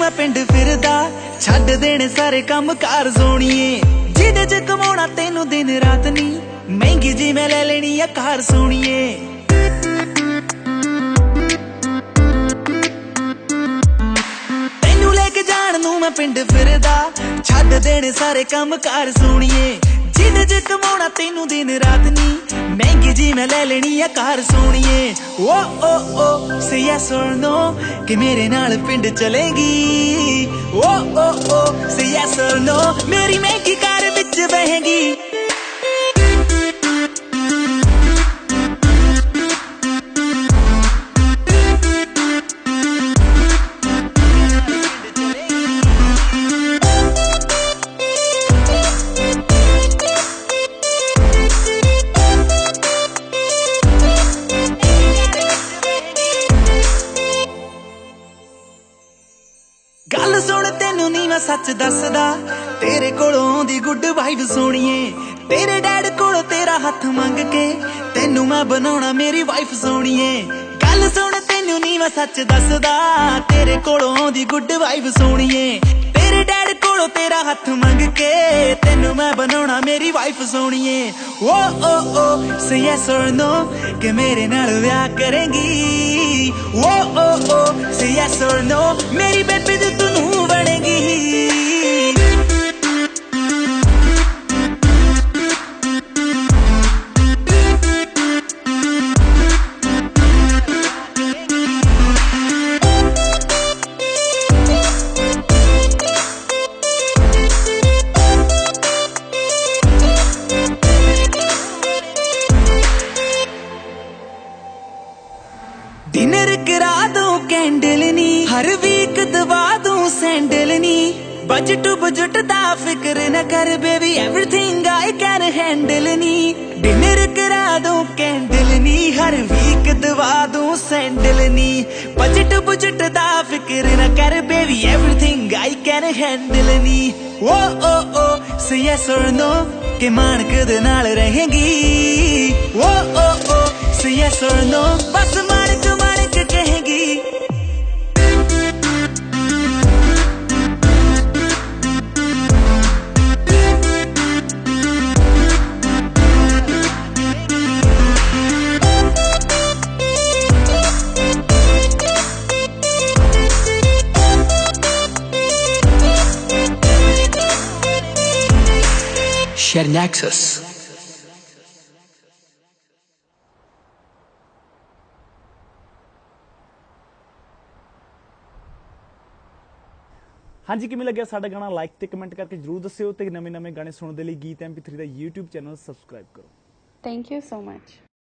मैं पिंड फिरदा छड्ड देने सारे काम कार सोणीए जिदे च कमाउणा तेनू दिन रात नी महंगी जी मैं ले लेनी आ कार सोणीए तेनू लेके जाण नू मैं पिंड फिरदा छड्ड देने सारे काम कार सोणीए जिदे च कमाउणा तेनू दिन रात नी महंगी जी मैं ले लेनी आ कार सोणीए ओ से यस और नो कि मेरे नाल पिंड चलेगी ओ से यस और नो मेरी महंगी कार विच बहेगी गल सुन तेनू नी मैं सच दसदा तेरे कोलों आउंदी गुड वाइब सोणीए तेरे डैड कोलों तेरा हथ मंग के तेनू मैं बनाउणा मेरी वाइफ सोणीए गल सुन तेनू नी मैं सच दसदा तेरे कोलों आउंदी गुड वाइब सोणीए तेरे डैड कोलों तेरा हथ मंग के तेनू मैं बनाउणा मेरी वाइफ सोणीए ओ से यस और नो कि मेरे नाल ब्याह करेंगी ओ से यस और नो मेरी बेबी तू बनेगी डिनर करा दूं कैंडल नी हर वीक दबा दूं सैंडल नी बजट बजट दा फिक्र न कर baby everything I can handle knee dinner करा दूं कैंडल नी हर वीक दबा दूं सैंडल नी बजट बजट दा फिक्र न कर baby everything I can handle नी ओ से यस और नो कि मानक दे नाल रहेगी ओ से यस और नो बस मानक कहेगी Sharing access. हाँ जी किवें लग्या साडा गाना लाइक ते कमेंट करके जरूर दस्सिओ ते नਵੇਂ गाने सुनने के लिए गीत MP3 का YouTube चैनल सबसक्राइब करो। Thank you so much.